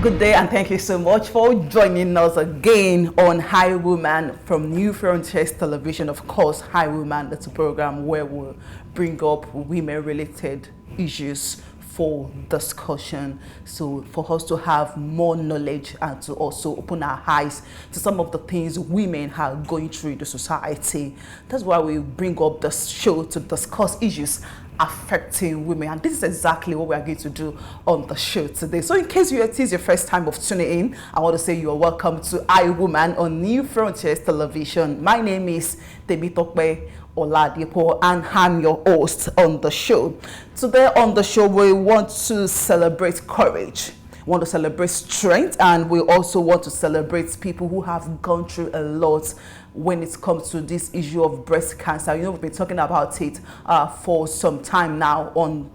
Good day and thank you so much for joining us again on High Woman from New Frontiers Television. Of course, High Woman, that's a program where we'll bring up women-related issues for discussion, so for us to have more knowledge and to also open our eyes to some of the things women are going through in the society. That's why we bring up this show to discuss issues affecting women, and this is exactly what we are going to do on the show today. So in case it is your first time of tuning in, I want to say you are welcome to I Woman on New Frontiers Television. My name is Temitope Oladipo and I'm your host on the show. Today on the show we want to celebrate courage, we want to celebrate strength, and we also want to celebrate people who have gone through a lot when it comes to this issue of breast cancer. You know, we've been talking about it for some time now on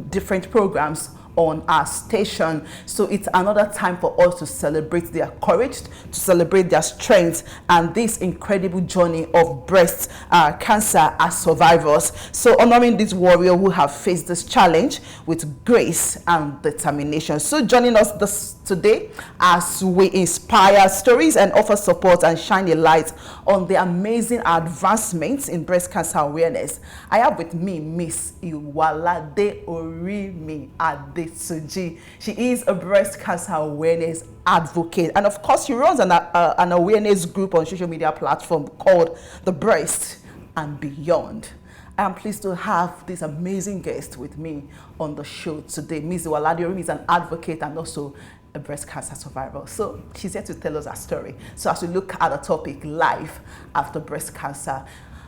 different programs on our station. So it's another time for us to celebrate their courage, to celebrate their strength, and this incredible journey of breast cancer as survivors. So honoring these warriors who have faced this challenge with grace and determination. So joining us today as we inspire stories and offer support and shine a light on the amazing advancements in breast cancer awareness, I have with me Miss Iwalade Orimi Adetuji. She is a breast cancer awareness advocate, and of course she runs an awareness group on social media platform called The Breast and Beyond. I am pleased to have this amazing guest with me on the show today. Ms. Iwalade Orimi is an advocate and also a breast cancer survivor. So she's here to tell us her story. So as we look at the topic, life after breast cancer,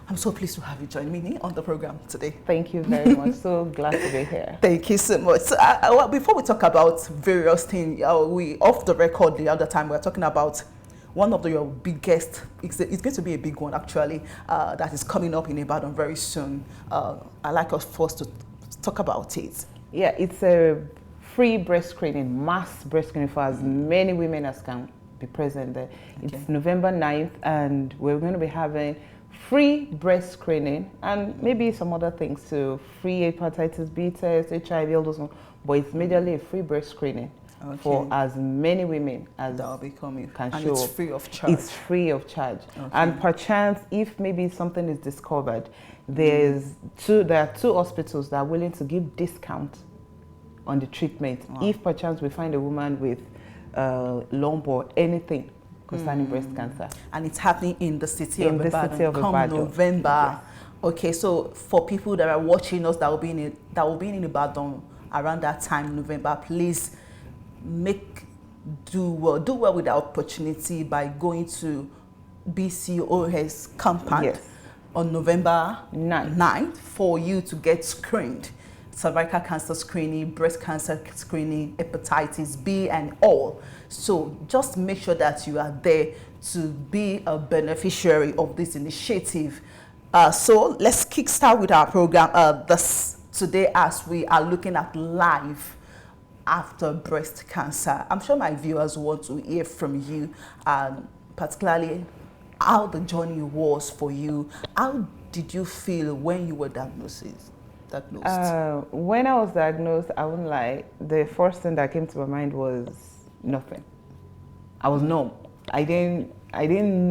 I'm so pleased to have you join me on the program today. Thank you very much. So glad to be here. Thank you so much. So well, before we talk about various things, we off the record the other time we were talking about one of your biggest, it's going to be a big one actually, that is coming up in Ibadan very soon. I'd like us first to talk about it. Yeah, it's a free breast screening, mass breast screening for as many women as can be present there. Okay. It's November 9th, and we're going to be having free breast screening and maybe some other things too, free hepatitis B test, HIV, all those ones, but it's majorly a free breast screening. Okay. For as many women as that will be coming, can and show. It's free of charge. It's free of charge. Okay. And perchance, if maybe something is discovered, there are two hospitals that are willing to give discount on the treatment. Wow. If perchance we find a woman with lump or anything concerning breast cancer. And it's happening in the city of Ibadan come November. Yes. Okay, so for people that are watching us that will be in Ibadan around that time, November, please do well with the opportunity by going to BCOS compound. Yes. On November 9th for you to get screened. Cervical cancer screening, breast cancer screening, hepatitis B and all. So just make sure that you are there to be a beneficiary of this initiative. So let's kickstart with our program today as we are looking at life after breast cancer. I'm sure my viewers want to hear from you, particularly how the journey was for you. How did you feel when you were diagnosed? When I was diagnosed, I wouldn't lie, the first thing that came to my mind was nothing. I was numb. I didn't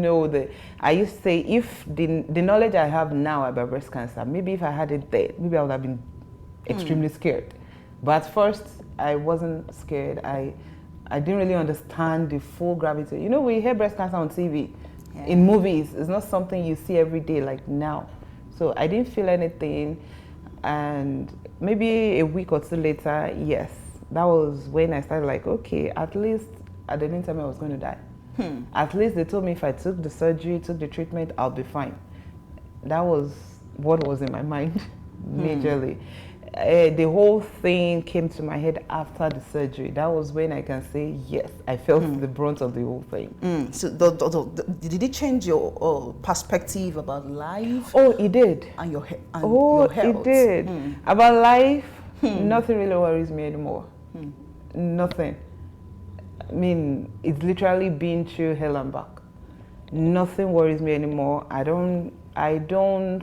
know that. I used to say, if the knowledge I have now about breast cancer, maybe if I had it there, maybe I would have been extremely scared. But at first, I wasn't scared. I didn't really understand the full gravity. You know, we hear breast cancer on TV, in movies. It's not something you see every day like now. So I didn't feel anything. And maybe a week or two later, yes, that was when I started like, okay, at least at the meantime I was going to die. At least they told me if I took the surgery, took the treatment, I'll be fine. That was what was in my mind, majorly. The whole thing came to my head after the surgery. That was when I can say, yes, I felt the brunt of the whole thing. So did it change your perspective about life? Oh, it did. And your health? It did. About life, nothing really worries me anymore. Nothing. I mean, it's literally been through hell and back. Nothing worries me anymore. I don't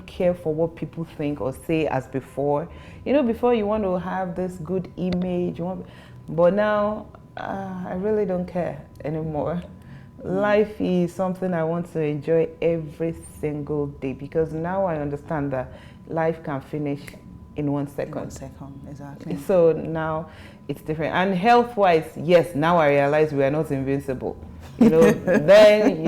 care for what people think or say as before. You know, before you want to have this good image, but now I really don't care anymore. Life is something I want to enjoy every single day because now I understand that life can finish in 1 second. In 1 second, exactly. So now it's different. And health-wise, yes, now I realize we are not invincible. Then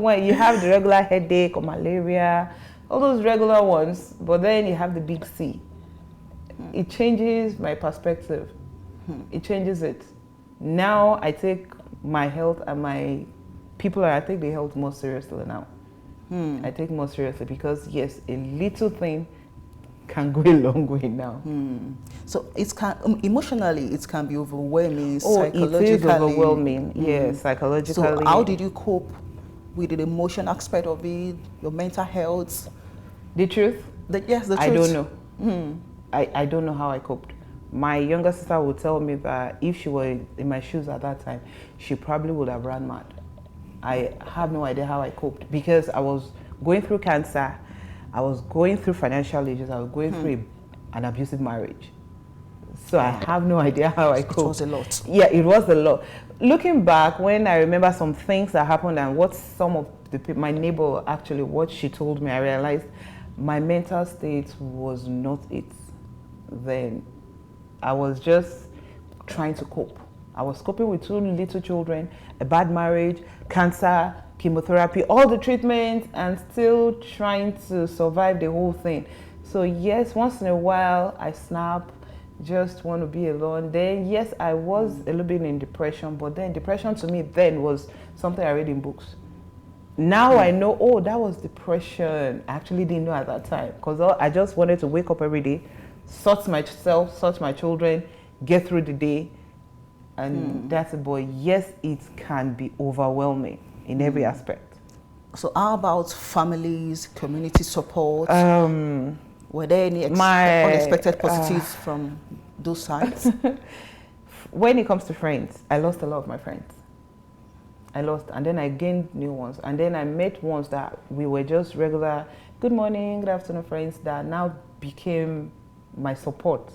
when you have the regular headache or malaria, all those regular ones, but then you have the big C. It changes my perspective. It changes it. Now I take my health and my people, I take the health more seriously now. I take more seriously because yes, a little thing can go a long way now. So emotionally it can be overwhelming. Psychologically, it is overwhelming. Yes, psychologically. So how did you cope with the emotion aspect of it, your mental health? The truth? The truth. I don't know. I don't know how I coped. My younger sister would tell me that if she were in my shoes at that time, she probably would have run mad. I have no idea how I coped because I was going through cancer, I was going through financial issues, I was going through an abusive marriage. So I have no idea how I coped. It was a lot. Yeah, it was a lot. Looking back, when I remember some things that happened and what some of my neighbor actually, what she told me, I realized my mental state was not it then. I was just trying to cope. I was coping with 2 little children, a bad marriage, cancer, chemotherapy, all the treatments, and still trying to survive the whole thing. So yes, once in a while I snap, just want to be alone. Then yes, I was a little bit in depression, but then depression to me then was something I read in books. Now I know, oh, that was depression. I actually didn't know at that time because I just wanted to wake up every day, sort myself, sort my children, get through the day, and that's it. But yes, it can be overwhelming in every aspect. So how about families, community support? Were there any unexpected positives from those sides? When it comes to friends, I lost a lot of my friends. And then I gained new ones. And then I met ones that we were just regular, good morning, good afternoon friends that now became my support.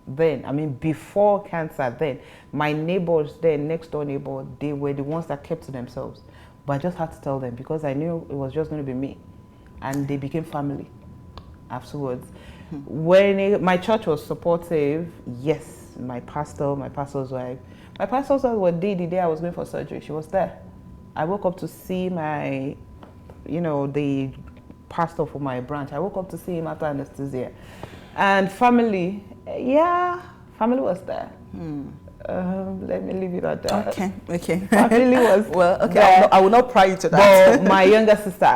Then, I mean, before cancer, then, my neighbors then, next door neighbor, they were the ones that kept to themselves. But I just had to tell them because I knew it was just going to be me. And they became family afterwards. When my church was supportive, yes, my pastor's wife was there the day I was going for surgery. She was there. I woke up to see my, the pastor for my branch. I woke up to see him after anesthesia. And family, family was there. Let me leave it at that. Okay. Family was there. I will not pry into that. But my younger sister,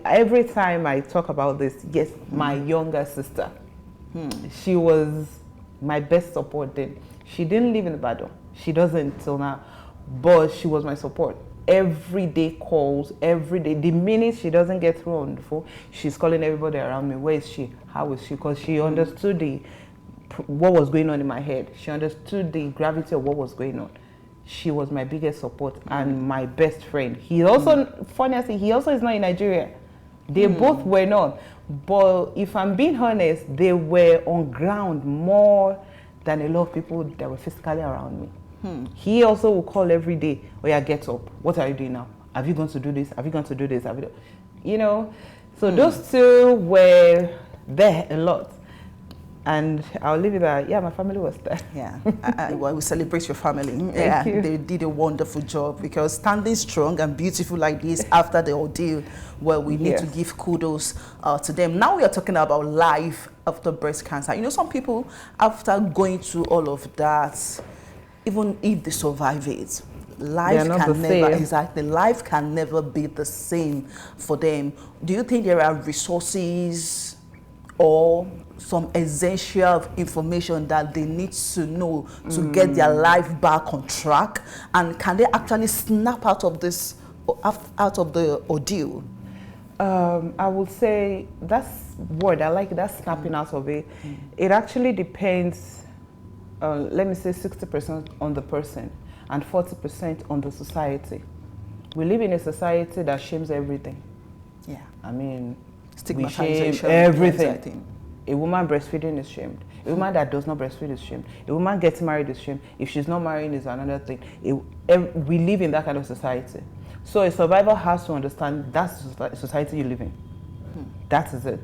every time I talk about this, yes, my younger sister, she was my best support then. She didn't live in Ibadan. She doesn't till now, but she was my support. Everyday calls, every day. The minute she doesn't get through on the phone, she's calling everybody around me. Where is she? How is she? Because she understood what was going on in my head. She understood the gravity of what was going on. She was my biggest support and my best friend. He also, funny as he also is not in Nigeria. They both were not. But if I'm being honest, they were on ground more than a lot of people that were physically around me. He also will call every day, oh yeah, get up. What are you doing now? Have you gone to do this? Have you gone to do this? So those two were there a lot. And I'll leave it at, my family was there. Yeah, well, we celebrate your family. Thank you. They did a wonderful job because standing strong and beautiful like this after the ordeal, well, we need to give kudos to them. Now we are talking about life after breast cancer. Some people, after going through all of that, even if they survive it, life can never be the same for them. Do you think there are resources or some essential information that they need to know to get their life back on track? And can they actually snap out of the ordeal? I would say that's word. I like that snapping out of it. It actually depends, let me say 60% on the person and 40% on the society. We live in a society that shames everything. Yeah. I mean, stigmatization, everything. A woman breastfeeding is shamed. A woman that does not breastfeed is shamed. A woman getting married is shamed. If she's not marrying is another thing. We live in that kind of society. So a survivor has to understand that's the society you live in. That is it.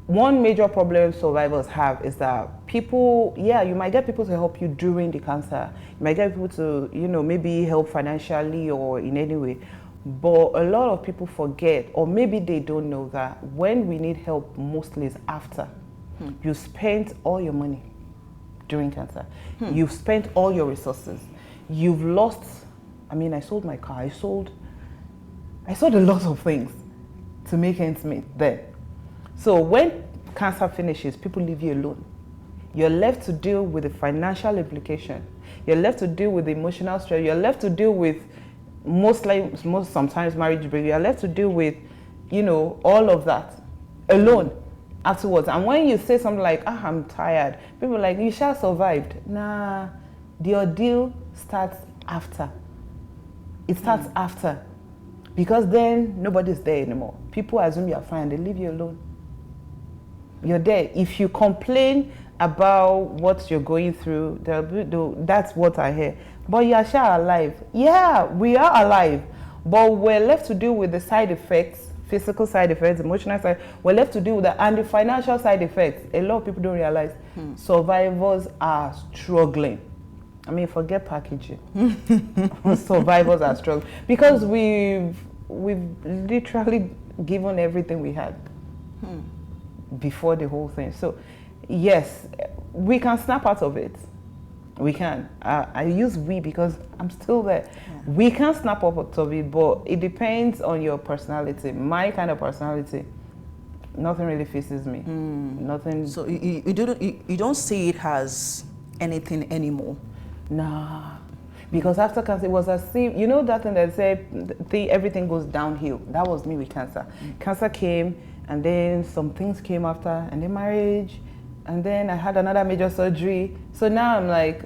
One major problem survivors have is that people, you might get people to help you during the cancer. You might get people to, maybe help financially or in any way. But a lot of people forget, or maybe they don't know that when we need help mostly is after. You spent all your money during cancer. You've spent all your resources. You've lost, I sold my car. I sold a lot of things to make ends meet then. So when cancer finishes, people leave you alone. You're left to deal with the financial implication. You're left to deal with the emotional stress. You're left to deal with sometimes marriage break. You're left to deal with, all of that alone afterwards. And when you say something like, I'm tired, people are like, you shall survived. Nah, the ordeal starts after. It starts after. Because then nobody's there anymore. People assume you're fine, they leave you alone. You're there. If you complain about what you're going through, that's what I hear. But you're sure alive. Yeah, we are alive. But we're left to deal with the side effects, physical side effects, emotional side. We're left to deal with that. And the financial side effects, a lot of people don't realize. Survivors are struggling. Forget packaging. Survivors are struggling. Because we've literally given everything we had before the whole thing. So, yes, we can snap out of it. We can. I use we because I'm still there. Yeah. We can snap out of it, but it depends on your personality. My kind of personality, nothing really faces me. Nothing. So you don't see it as anything anymore? Nah. Because after cancer, it was as if, that thing that said everything goes downhill. That was me with cancer. Cancer came, and then some things came after, and then marriage, and then I had another major surgery. So now I'm like,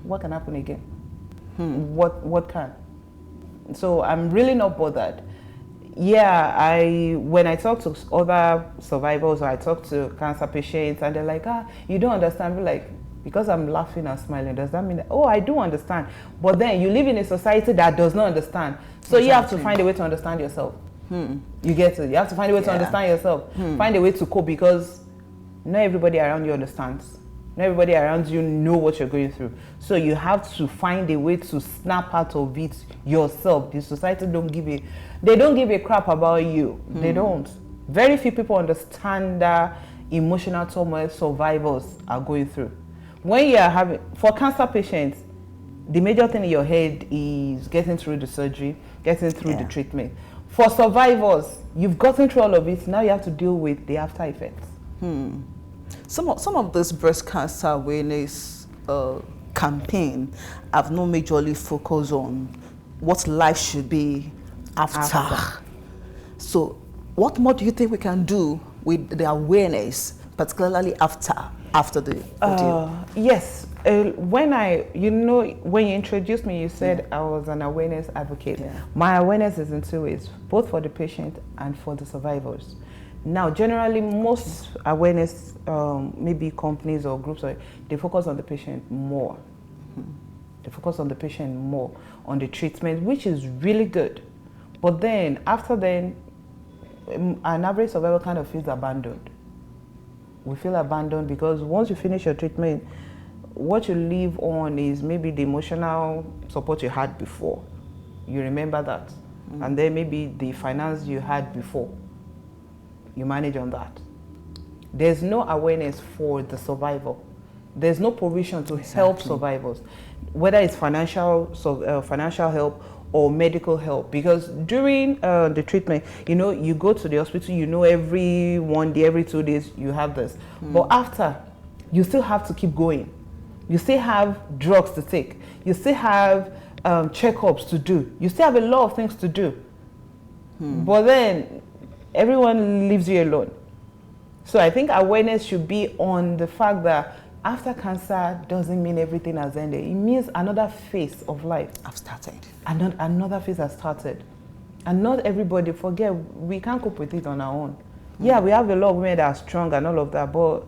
what can happen again? What can? So I'm really not bothered. Yeah, when I talk to other survivors, or I talk to cancer patients, and they're like, you don't understand. We're like, because I'm laughing and smiling, does that mean that, I do understand? But then you live in a society that does not understand. So exactly. You have to find a way to understand yourself. You get it? You have to find a way to understand yourself. Find a way to cope, because not everybody around you understands. Not everybody around you know what you're going through. So you have to find a way to snap out of it yourself. The society don't give a crap about you. They don't. Very few people understand that emotional turmoil survivors are going through. When for cancer patients, the major thing in your head is getting through the surgery, getting through the treatment. For survivors, you've gotten through all of it. Now you have to deal with the after effects. Some of this breast cancer awareness campaign have not majorly focused on what life should be after. So what more do you think we can do with the awareness, particularly after the ordeal? Yes. When you introduced me, you said I was an awareness advocate. My awareness is in two ways, both for the patient and for the survivors. Now, generally, most awareness, maybe companies or groups, they focus on the patient more. They focus on the patient more, on the treatment, which is really good. But then, after then, an average survivor kind of feels abandoned. We feel abandoned because once you finish your treatment, what you live on is maybe the emotional support you had before. You remember that. And then maybe the finance you had before. You manage on that. There's no awareness for the survivor. There's no provision to help survivors, whether it's financial help or medical help. Because during the treatment, you go to the hospital, every 1 day, every 2 days, you have this. But after, you still have to keep going. You still have drugs to take. You still have checkups to do. You still have a lot of things to do. But then, everyone leaves you alone. So I think awareness should be on the fact that after cancer doesn't mean everything has ended. It means another phase of life I've started. Another phase has started. And not everybody, forget, we can't cope with it on our own. Yeah, we have a lot of women that are strong and all of that, but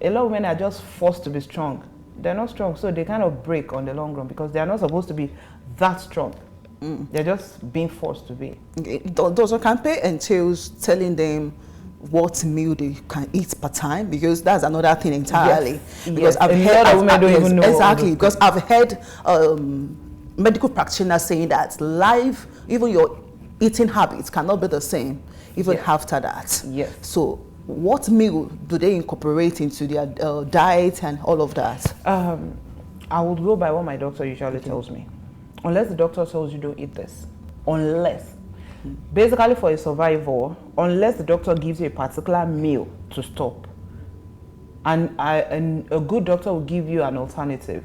a lot of women are just forced to be strong. They're not strong, so they kind of break on the long run because they are not supposed to be that strong. They're just being forced to be. Okay. Does a campaign entails telling them what meal they can eat per time? Because that's another thing entirely. Yes. Because I've a heard lot of women don't even know. exactly. Because I've heard medical practitioners saying that even your eating habits cannot be the same even after that. Yes. So what meal do they incorporate into their diet and all of that? I would go by what my doctor usually tells me. Unless the doctor tells you don't eat this. Unless. Basically for a survivor, unless the doctor gives you a particular meal to stop. And a good doctor will give you an alternative.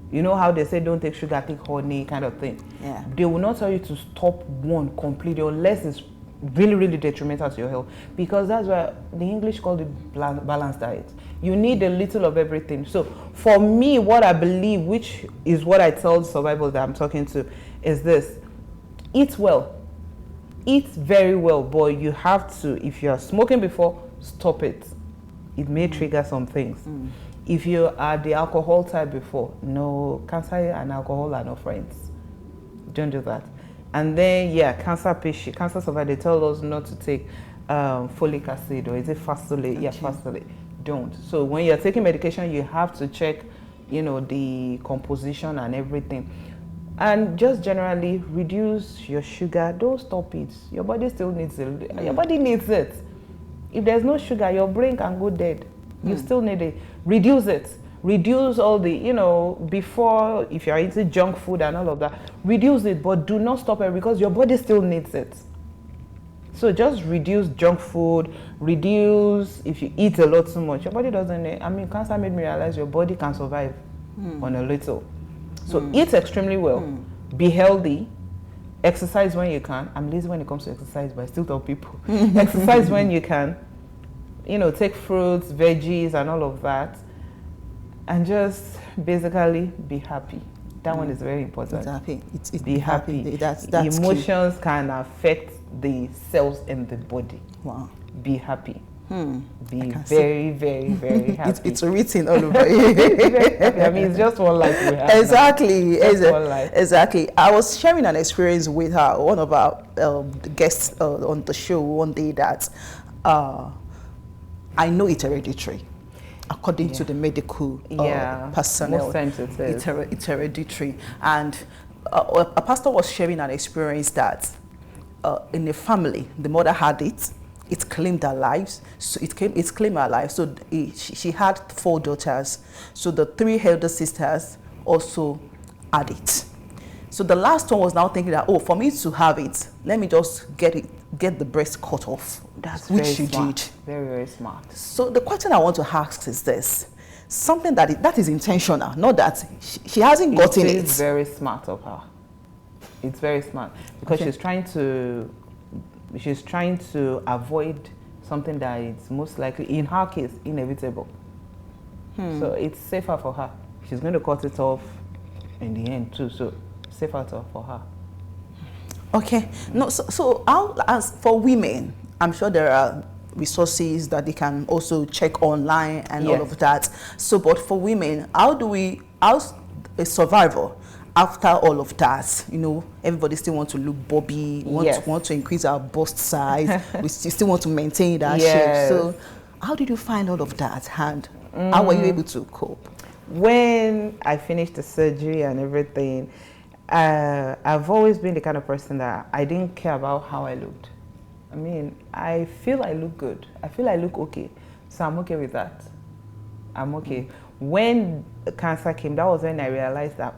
You know how they say don't take sugar, take honey kind of thing. Yeah. They will not tell you to stop one completely unless it's really, really detrimental to your health. Because that's why the English call it balanced diet. You need a little of everything. So for me, what I believe, which is what I tell survivors that I'm talking to, is this. Eat well. Eat very well, but you have to, if you are smoking before, stop it. It may trigger some things. If you are the alcohol type before, no, cancer and alcohol are not friends. Don't do that. And then, cancer patient, cancer survivor, they tell us not to take folic acid, or is it fastolate? Okay. Yeah, fastolate. Don't. So when you're taking medication, you have to check, the composition and everything. And just generally reduce your sugar. Don't stop it. Your body still needs it. Your body needs it. If there's no sugar, your brain can go dead. You still need it. Reduce it. Reduce all the, before, if you're into junk food and all of that, reduce it, but do not stop it because your body still needs it. So just reduce junk food, reduce if you eat a lot too much. Your body doesn't need, cancer made me realize your body can survive on a little. So eat extremely well, be healthy, exercise when you can. I'm lazy when it comes to exercise, but I still tell people, exercise when you can. Take fruits, veggies, and all of that. And just basically be happy. That one is very important. Happy. Be happy. That's emotions key. can affect the cells in the body. Wow. Be happy. Be very, very, very happy. It's written all over you. It's just one life we have. Exactly. One life. Exactly. I was sharing an experience with her, one of our guests on the show one day, that I know it's hereditary. According to the medical personnel, most times it is. It's hereditary. And a pastor was sharing an experience that in a family, the mother had it. It claimed her lives. So it claimed her life. So she had 4 daughters. So the 3 elder sisters also had it. So the last one was now thinking that, for me to have it, let me just get the breast cut off. That's which very she smart. did. Very, very smart. So the question I want to ask is this: something that is intentional, not that she hasn't gotten it. It's very smart of her. It's very smart because she's trying to avoid something that is most likely, in her case, inevitable. So it's safer for her. She's going to cut it off in the end too. So safer for her. Okay. No. So as for women, I'm sure there are resources that they can also check online and all of that. So, but for women, how a survivor, after all of that, everybody still want to look bobby, want to increase our bust size, we still want to maintain that shape. So, how did you find all of that, and how were you able to cope? When I finished the surgery and everything, I've always been the kind of person that I didn't care about how I looked. I feel I look good. I feel I look okay. So I'm okay with that. I'm okay. When the cancer came, that was when I realized that,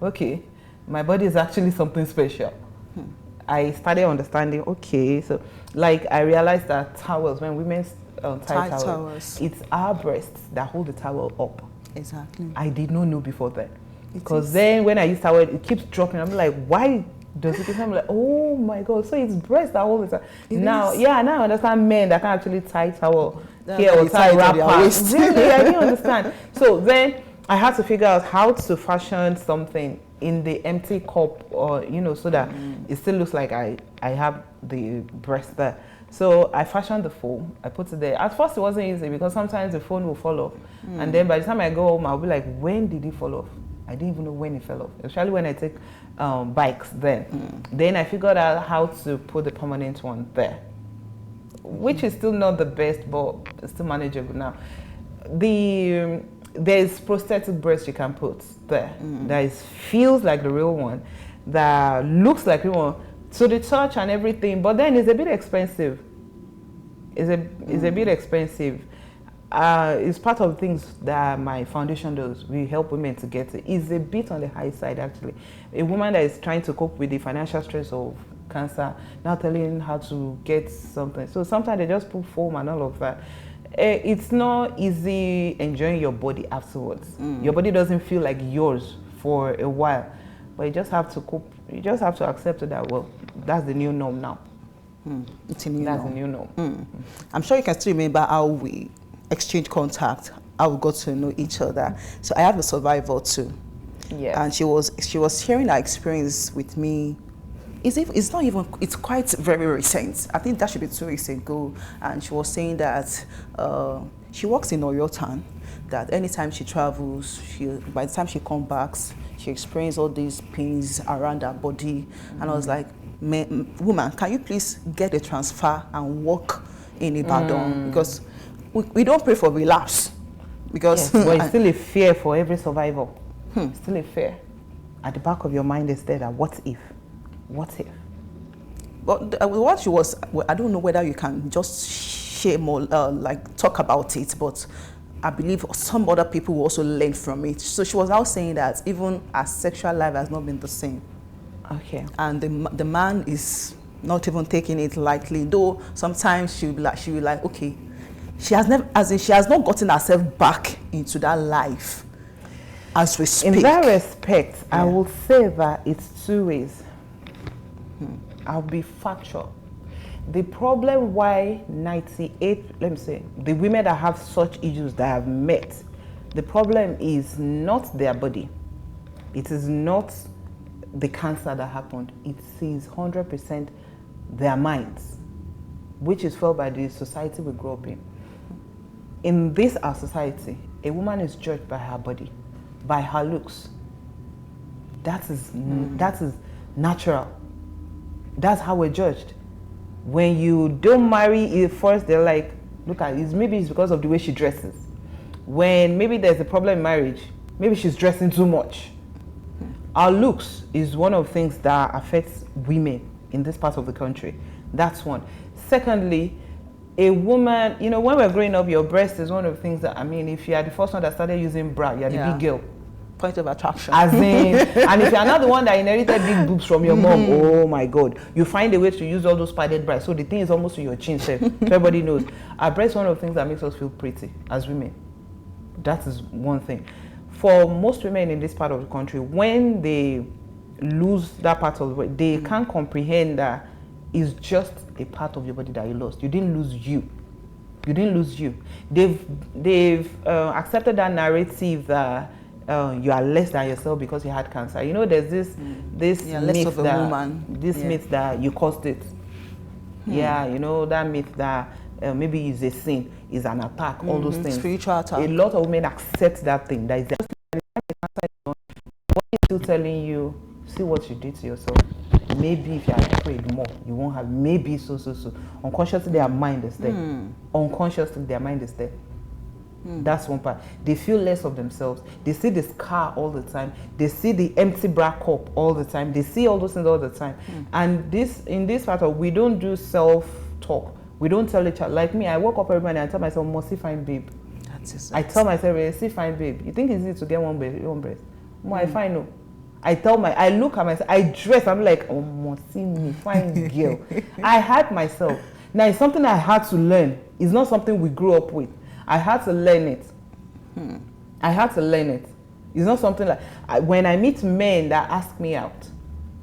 okay, my body is actually something special. I started understanding, so like I realized that towels, when women tie towels, it's our breasts that hold the towel up. Exactly. I did not know before that. Because then when I use towel, it keeps dropping. I'm like, why does it keep? I'm like, oh my God. So it's breast that hold the towel. Now I understand men that can actually tie towel here or tie wrapper. Really, I didn't understand. So then I had to figure out how to fashion something in the empty cup, or so that it still looks like I have the breast there. So I fashioned the foam, I put it there. At first it wasn't easy because sometimes the phone will fall off. And then by the time I go home, I'll be like, when did it fall off? I didn't even know when it fell off, especially when I take bikes then. Then I figured out how to put the permanent one there, which is still not the best, but it's still manageable now. There's prosthetic breast you can put there that feels like the real one, that looks like the real one, so the touch and everything, but then it's a bit expensive. It's a bit expensive. It's part of the things that my foundation does. We help women to get it. It's a bit on the high side, actually. A woman that is trying to cope with the financial stress of cancer, now telling how to get something. So sometimes they just put foam and all of that. It's not easy enjoying your body afterwards. Your body doesn't feel like yours for a while, but you just have to cope. You just have to accept that, well, that's the new norm now. It's a new norm. That's the new norm. I'm sure you can still remember how we exchange contact, how we got to know each other. So I have a survivor too. Yes. And she was sharing her experience with me. It's quite very recent. I think that should be 2 weeks ago. And she was saying that she works in Oyo Town, that anytime she travels, by the time she comes back, she experiences all these pains around her body. And I was like, woman, can you please get a transfer and work in Ibadan? Because we don't pray for relapse. Because yes, but it's still a fear for every survivor. Still a fear. At the back of your mind is there that what if? What if? But what she was, I don't know whether you can just share more, talk about it, but I believe some other people will also learn from it. So she was now saying that even her sexual life has not been the same. Okay. And the man is not even taking it lightly, though sometimes she will be like, okay, she has not gotten herself back into that life as we speak. In that respect, I will say that it's two ways. I'll be factual. The problem why 98, let me say, the women that have such issues that I've met, the problem is not their body. It is not the cancer that happened. It is 100% their minds, which is felt by the society we grew up in. In this our society, a woman is judged by her body, by her looks. That is natural. That's how we're judged. When you don't marry, first they're like, look at it, maybe it's because of the way she dresses. When maybe there's a problem in marriage, maybe she's dressing too much. Our looks is one of the things that affects women in this part of the country. That's one. Secondly, a woman, when we're growing up, your breast is one of the things that, if you are the first one that started using bra, you're the big girl. Point of attraction. As in, and if you're not the one that inherited big boobs from your mom, oh my God, you find a way to use all those padded breasts. So the thing is almost to your chin, so everybody knows. Our breast is one of the things that makes us feel pretty as women. That is one thing. For most women in this part of the country, when they lose that part of the body, they can't comprehend that it's just a part of your body that you lost. You didn't lose you. You didn't lose you. They've accepted that narrative that you are less than yourself because you had cancer. There's this myth myth that you caused it. Yeah, that myth that maybe it's a sin, is an attack, all those things. Spiritual attack. A lot of women accept that thing. That is just by the time the cancer is done, what is still telling you, see what you did to yourself. Maybe if you had prayed more, you won't have. Maybe so. Unconsciously, their mind is there. Unconsciously, their mind is there. That's one part. They feel less of themselves. They see the scar all the time. They see the empty bra cup all the time. They see all those things all the time. And in this part of, we don't do self-talk. We don't tell each other. Like me, I woke up every morning and tell myself, must see fine babe. I tell myself, see fine babe. You think it's easy to get one breast? More, I find no. I look at myself, I dress, I'm like, oh, must see me, fine girl. I hype myself. Now, it's something I had to learn. It's not something we grew up with. I had to learn it. I had to learn it. It's not something like, when I meet men that ask me out,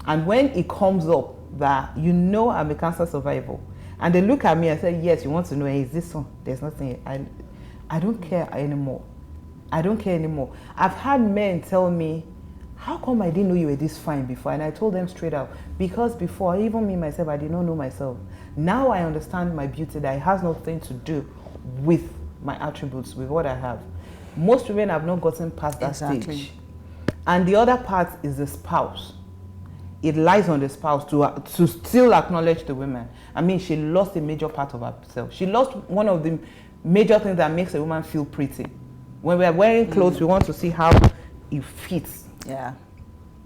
and when it comes up that, I'm a cancer survivor, and they look at me and say, yes, you want to know, is this one? There's nothing. I don't care anymore. I don't care anymore. I've had men tell me how come I didn't know you were this fine before? And I told them straight out, because before, even me myself, I did not know myself. Now I understand my beauty, that it has nothing to do with my attributes, with what I have. Most women have not gotten past that stage. And the other part is the spouse. It lies on the spouse to still acknowledge the woman. I mean, she lost a major part of herself. She lost one of the major things that makes a woman feel pretty. When we are wearing clothes, we want to see how it fits. Yeah.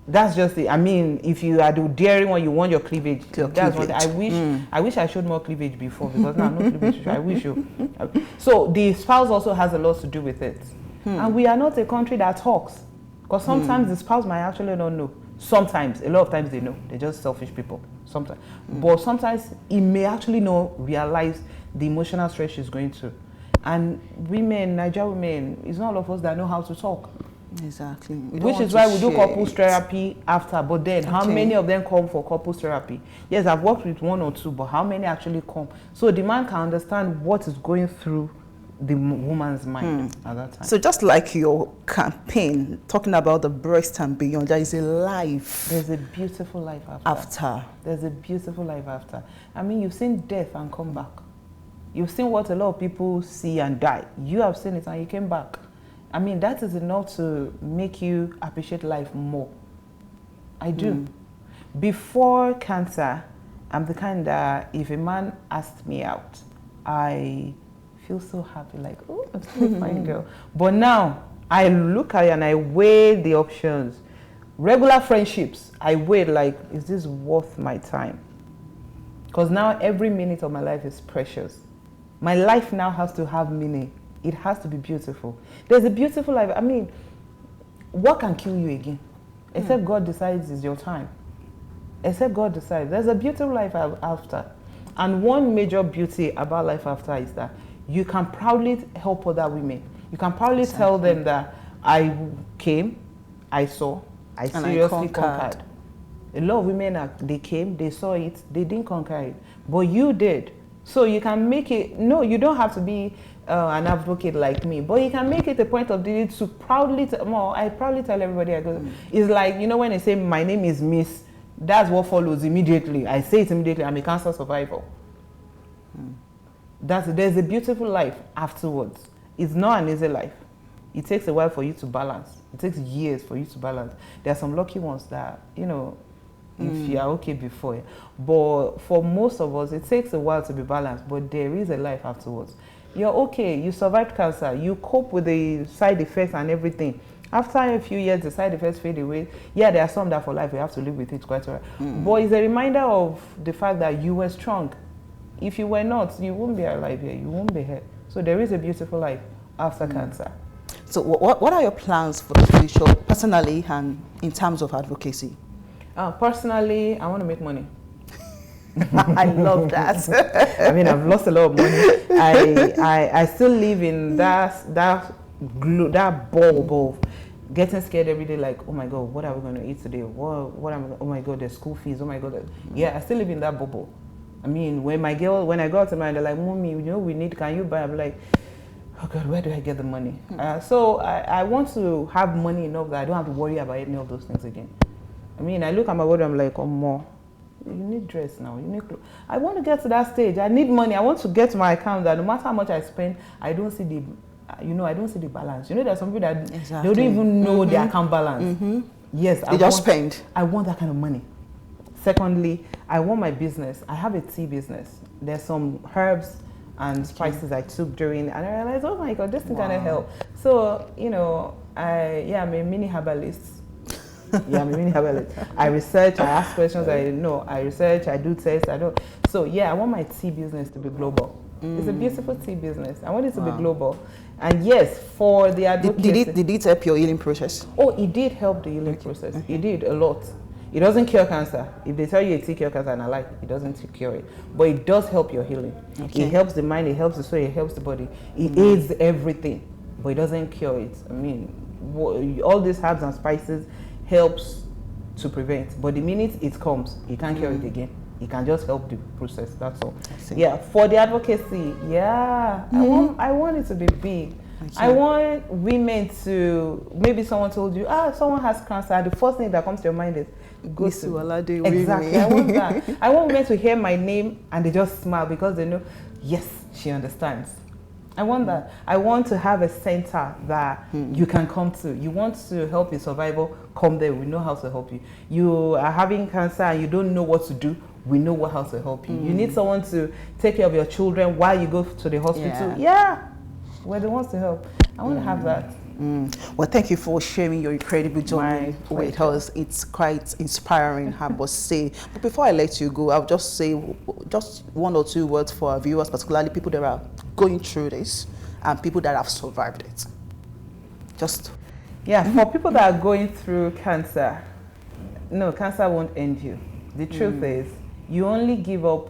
That's just it. I mean, if you are the daring one, you want your cleavage. That's cleavage. What I wish I showed more cleavage before, because now no cleavage. I wish you. So the spouse also has a lot to do with it. And we are not a country that talks, because sometimes the spouse might actually not know. Sometimes, a lot of times they know. They're just selfish people. Sometimes, but sometimes he may actually not realize the emotional stress she's going through. And women, Nigerian women, it's not all of us that know how to talk. Exactly. Which is why we do couples therapy after. But then, how many of them come for couples therapy? Yes, I've worked with 1 or 2, but how many actually come? So the man can understand what is going through the woman's mind at that time. So just like your campaign, talking about the breast and beyond, there is a life. There's a beautiful life after. There's a beautiful life after. I mean, you've seen death and come back. You've seen what a lot of people see and die. You have seen it and you came back. I mean, that is enough to make you appreciate life more. I do. Before cancer, I'm the kind that if a man asked me out, I feel so happy, like, oh, I'm still a fine girl. But now, I look at it and I weigh the options. Regular friendships, I weigh like, is this worth my time? Because now every minute of my life is precious. My life now has to have meaning. It has to be beautiful. There's a beautiful life. I mean, what can kill you again? Except God decides it's your time. Except God decides. There's a beautiful life after. And one major beauty about life after is that you can proudly help other women. You can proudly tell them that I came, I saw, I seriously conquered. A lot of women, they came, they saw it, they didn't conquer it. But you did. So you can make it, no, you don't have to be an advocate like me, but you can make it a point of duty to proudly, I proudly tell everybody I go. It's like, you know, when I say my name is Miss, that's what follows immediately. I say it immediately, I'm a cancer survivor. There's a beautiful life afterwards. It's not an easy life. It takes a while for you to balance. It takes years for you to balance. There are some lucky ones that, you know, if you are okay before. But for most of us, it takes a while to be balanced, but there is a life afterwards. You're okay, you survived cancer, you cope with the side effects and everything. After a few years, the side effects fade away. Yeah, there are some that for life, you have to live with it quite well. But it's a reminder of the fact that you were strong. If you were not, you wouldn't be alive here, you won't be here. So there is a beautiful life after cancer. So what are your plans for the future, personally and in terms of advocacy? Personally, I want to make money. I love that. I mean, I've lost a lot of money. I still live in that bulb of getting scared every day, like, oh my God, what are we going to eat today? Oh my God, there's school fees. Oh my God. Yeah, I still live in that bubble. I mean, when I go out to mine, they're like, Mommy, you know, can you buy? I'm like, oh God, where do I get the money? So I want to have money enough that I don't have to worry about any of those things again. I mean, I look at my body, I'm like, oh, more. You need dress now. You need clothes. I want to get to that stage. I need money. I want to get to my account that no matter how much I spend, I don't see the, I don't see the balance. You know, there's some people that they don't even know their account balance. Yes, they just spend. I want that kind of money. Secondly, I want my business. I have a tea business. There's some herbs and spices I took during, and I realized, oh my God, this thing kind of help. So, you know, I'm a mini herbalist. I'm a mini herbalist. I research, I ask questions, I research, I do tests, So yeah, I want my tea business to be global. It's a beautiful tea business. I want it to be global. And yes, for the advocacy. Did it help your healing process? Oh, it did help the healing process. It did a lot. It doesn't cure cancer. If they tell you a tea cure cancer, and I like it doesn't cure it. But it does help your healing. Okay. It helps the mind, it helps the soul, it helps the body. It aids everything, but it doesn't cure it. I mean, all these herbs and spices helps to prevent. But the minute it comes, you can't cure it again. It can just help the process, that's all. Yeah, for the advocacy, I want it to be big. I want women to, maybe someone told you, someone has cancer. The first thing that comes to your mind is, go Miss to Iwalade. Exactly. I want that. I want women to hear my name and they just smile because they know, yes, she understands. I want that. I want to have a center that you can come to. You want to help in survival, come there. We know how to help you. You are having cancer and you don't know what to do. We know how to help you. You need someone to take care of your children while you go to the hospital. Yeah. We're the ones to help. I want to have that. Well, thank you for sharing your incredible journey with us. It's quite inspiring, I must say. But before I let you go, I'll just say just one or two words for our viewers, particularly people that are going through this and people that have survived it. Just. Yeah, for people that are going through cancer, no, cancer won't end you. The truth is, you only give up,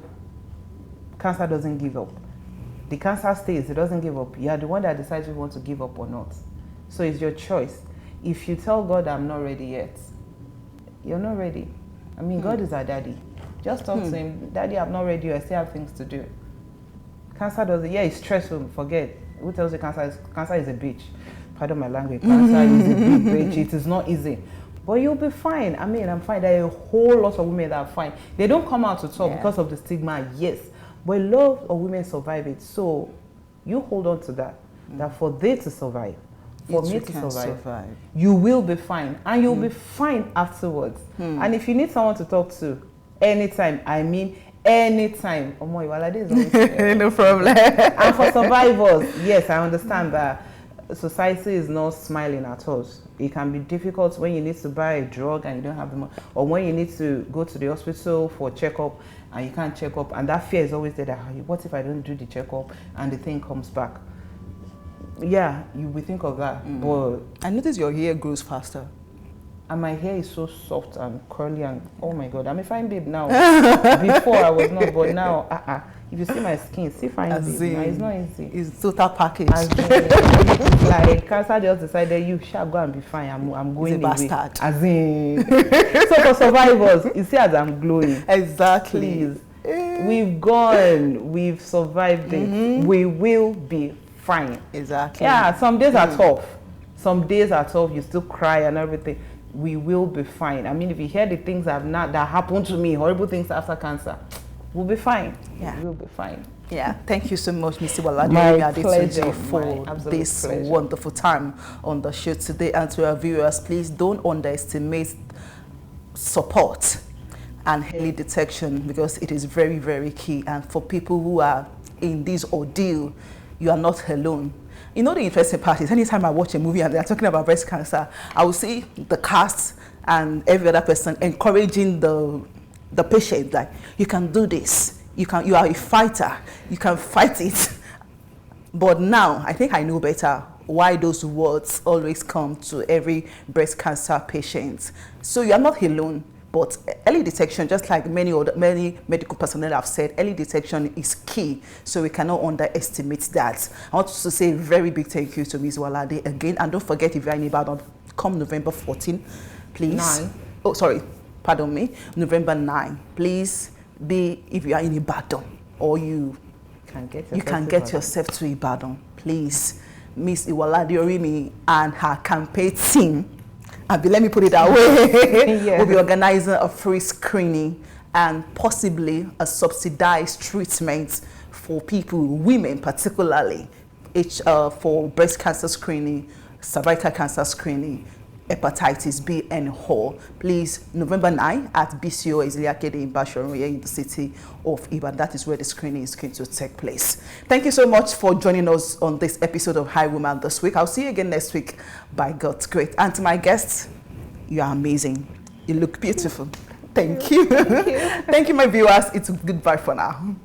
cancer doesn't give up. The cancer stays, it doesn't give up. You are the one that decides you want to give up or not. So it's your choice. If you tell God, I'm not ready yet, you're not ready. I mean, God is our daddy. Just talk to him, Daddy, I'm not ready, I still have things to do. Cancer doesn't, it's stressful, forget. Who tells you cancer is a bitch? Pardon my language, cancer is a big bitch, it is not easy. But you'll be fine. I mean, I'm fine. There are a whole lot of women that are fine. They don't come out to talk because of the stigma, yes. But a lot of women survive it. So you hold on to that. That for they to survive, for me to survive, you will be fine. And you'll be fine afterwards. And if you need someone to talk to, anytime, I mean anytime. Oh my, Iwalade is always no problem. And for survivors, yes, I understand that society is not smiling at us. It can be difficult when you need to buy a drug and you don't have the money, or when you need to go to the hospital for a checkup and you can't check up, and that fear is always there that, what if I don't do the checkup and the thing comes back? Yeah, you will think of that. But I notice your hair grows faster. And my hair is so soft and curly and, oh my God, I'm a fine babe now. Before I was not, but now, if you see my skin, see fine babe. Now, it's not easy. It's total package. Like, cancer just decided, you shall go and be fine. I'm going away. It's a bastard. As in, so for survivors, you see as I'm glowing. Exactly. Please. We've gone, we've survived it. We will be fine. Exactly. Yeah, some days are tough. Some days are tough, you still cry and everything. We will be fine. I mean, if you hear the things that happened to me, horrible things after cancer, we'll be fine. Yeah, we'll be fine. Yeah, thank you so much, Ms. Iwalade for this wonderful time on the show today. And to our viewers, please don't underestimate support and early detection, because it is very, very key. And for people who are in this ordeal, you are not alone. You know, the interesting part is anytime I watch a movie and they're talking about breast cancer, I will see the cast and every other person encouraging the patient, like, you can do this, you are a fighter, you can fight it. But now I think I know better why those words always come to every breast cancer patient. So you are not alone. But early detection, just like many medical personnel have said, early detection is key. So we cannot underestimate that. I want to say a very big thank you to Ms. Iwalade again. And don't forget, if you're in Ibadan, come November 14, please. 9. Oh, sorry, pardon me. November 9. Please be, if you are in Ibadan or you can get yourself to Ibadan, please. Ms. Iwalade Orimi and her campaign team, let me put it that way, we'll be organizing a free screening and possibly a subsidized treatment for people, women particularly, for breast cancer screening, cervical cancer screening, hepatitis B and whole. Please, November 9 at BCO Eziliakede in Bashoru here in the city of Ibadan. That is where the screening is going to take place. Thank you so much for joining us on this episode of Hi Woman this week. I'll see you again next week by God's grace. And to my guests, you are amazing. You look beautiful. Thank you. Thank you, my viewers. It's goodbye for now.